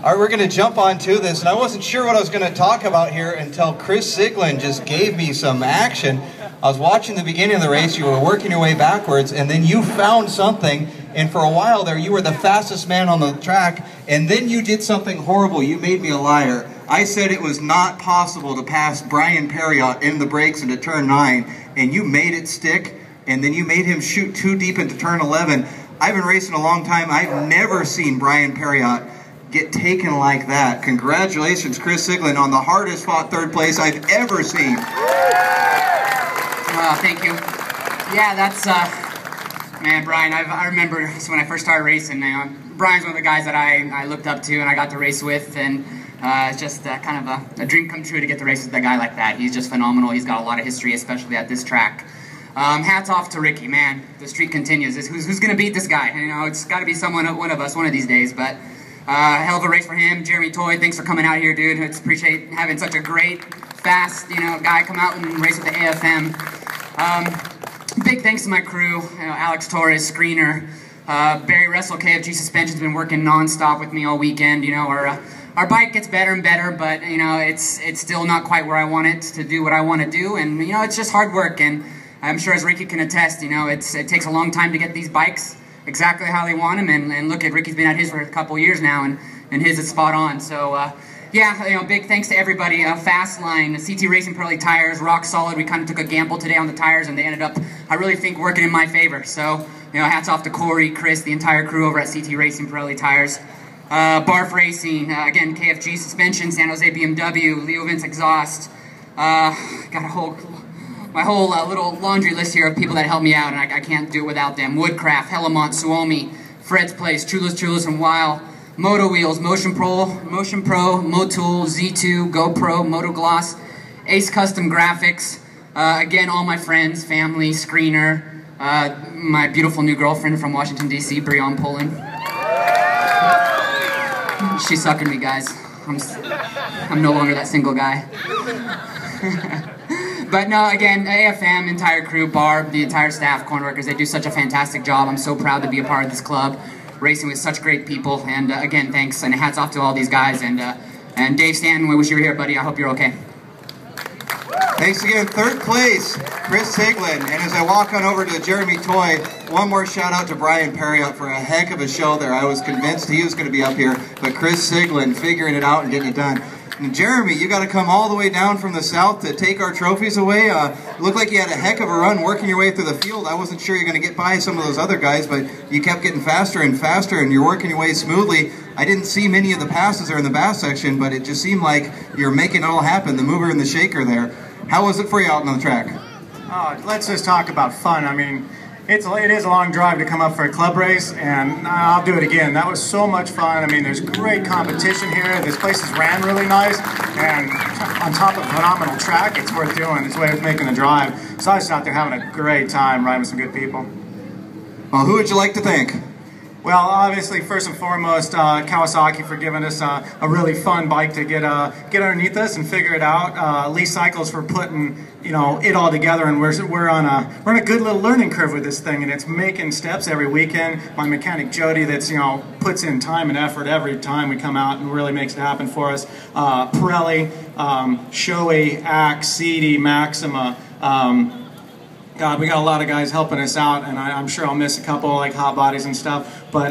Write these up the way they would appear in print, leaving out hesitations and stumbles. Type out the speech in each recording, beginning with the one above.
All right, we're going to jump on to this, and I wasn't sure what I was going to talk about here until Chris Siglin just gave me some action. I was watching the beginning of the race, you were working your way backwards, and then you found something, and for a while there you were the fastest man on the track, and then you did something horrible. You made me a liar. I said it was not possible to pass Brian Perriott in the brakes into turn 9, and you made it stick, and then you made him shoot too deep into turn 11. I've been racing a long time. I've never seen Brian Perriott get taken like that. Congratulations, Chris Siglin, on the hardest fought third place I've ever seen. Thank you. Yeah, that's, man, Brian, I remember when I first started racing, Brian's one of the guys that I looked up to and I got to race with, and it's just kind of a dream come true to get to race with a guy like that. He's just phenomenal. He's got a lot of history, especially at this track. Hats off to Ricky, man. The streak continues. Who's going to beat this guy? You know, it's got to be one of us one of these days, but hell of a race for him. Jeremy Toye, thanks for coming out here, dude. I appreciate having such a great, fast, guy come out and race with the AFM. Big thanks to my crew, Alex Torres, Screener, Barry Russell, KFG Suspension's been working non-stop with me all weekend. Our bike gets better and better, but it's still not quite where I want it to do what I want to do, and it's just hard work. And I'm sure, as Ricky can attest, it takes a long time to get these bikes exactly how they want them, and look at Ricky's been at his for a couple years now, and his is spot on. So yeah, big thanks to everybody. Fastline, CT Racing Pirelli tires, rock solid. We kind of took a gamble today on the tires, and they ended up, I really think, working in my favor. So hats off to Corey, Chris, the entire crew over at CT Racing Pirelli tires. Barf Racing, again, KFG Suspension, San Jose BMW, Leo Vince Exhaust. Got my whole little laundry list here of people that helped me out, and I can't do it without them. Woodcraft, Hellamont, Suomi, Fred's Place, Chulas and Weil, Moto Wheels, Motion Pro, Motool, Z2, GoPro, Motogloss, Ace Custom Graphics, again, all my friends, family, Screener, my beautiful new girlfriend from Washington, D.C., Breon Pullen. She's sucking me, guys. I'm no longer that single guy. But no, again, AFM, entire crew, Barb, the entire staff, corn workers, they do such a fantastic job. I'm so proud to be a part of this club, racing with such great people. And again, thanks, and hats off to all these guys. And Dave Stanton, we wish you were here, buddy. I hope you're okay. Thanks again. Third place, Chris Siglin. And as I walk on over to Jeremy Toye, one more shout out to Brian Perriott for a heck of a show there. I was convinced he was going to be up here, but Chris Siglin figuring it out and getting it done. And Jeremy, you got to come all the way down from the south to take our trophies away. Looked like you had a heck of a run working your way through the field. I wasn't sure you're going to get by some of those other guys, but you kept getting faster and faster, and you're working your way smoothly. I didn't see many of the passes there in the bass section, but it just seemed like you're making it all happen, the mover and the shaker there. How was it for you out on the track? Let's just talk about fun. I mean, it is a long drive to come up for a club race, and I'll do it again. That was so much fun. I mean, there's great competition here. This place is ran really nice, and on top of a phenomenal track, it's worth doing. It's worth making the drive. So I was out there having a great time riding with some good people. Well, who would you like to thank? Well, obviously, first and foremost, Kawasaki for giving us a really fun bike to get underneath us and figure it out. Lee Cycles for putting it all together, and we're on a good little learning curve with this thing, and it's making steps every weekend. My mechanic Jody, that's puts in time and effort every time we come out and really makes it happen for us. Pirelli, Shoei, Axe, CD, Maxima. God, we got a lot of guys helping us out, and I'm sure I'll miss a couple, like Hot Bodies and stuff, but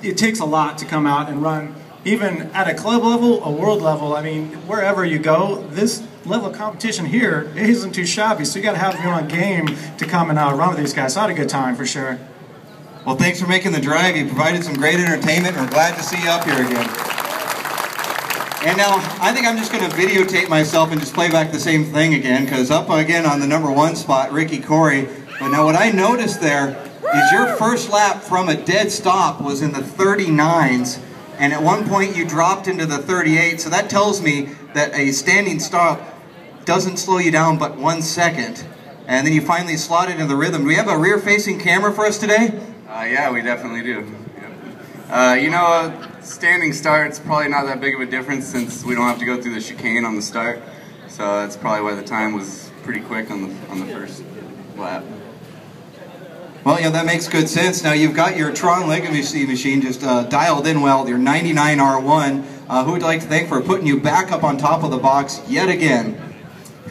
it takes a lot to come out and run, even at a club level, a world level. I mean, wherever you go, this level of competition here isn't too shabby, so you got to have your own game to come and run with these guys. So I had a good time, for sure. Well, thanks for making the drive. You provided some great entertainment, and we're glad to see you up here again. And now, I think I'm just going to videotape myself and just play back the same thing again, because up again on the #1 spot, Ricky Corey. But now what I noticed there is your first lap from a dead stop was in the 39s, and at one point you dropped into the 38, so that tells me that a standing stop doesn't slow you down but 1 second. And then you finally slotted into the rhythm. Do we have a rear-facing camera for us today? Yeah, we definitely do. Standing start's probably not that big of a difference since we don't have to go through the chicane on the start. So that's probably why the time was pretty quick on the first lap. Well, that makes good sense. Now, you've got your Tron Legacy machine just dialed in well, your 99R1. Who would you like to thank for putting you back up on top of the box yet again?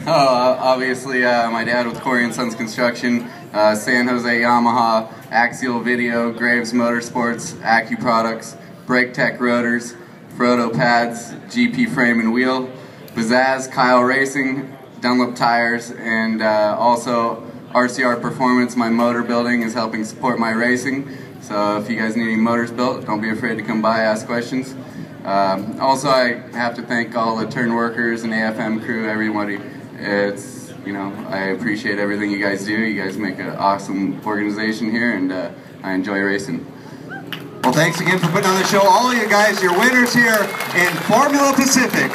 Oh, obviously my dad with Corey & Sons Construction, San Jose Yamaha, Axial Video, Graves Motorsports, AccuProducts, Brake Tech Rotors, Frodo Pads, GP Frame and Wheel, Bazaz, Kyle Racing, Dunlop Tires, and also RCR Performance. My motor building is helping support my racing, so if you guys need any motors built, don't be afraid to come by, ask questions. Also, I have to thank all the turn workers and AFM crew, everybody. It's, I appreciate everything you guys do. You guys make an awesome organization here, and I enjoy racing. Well, thanks again for putting on the show. All of you guys, you're winners here in Formula Pacific.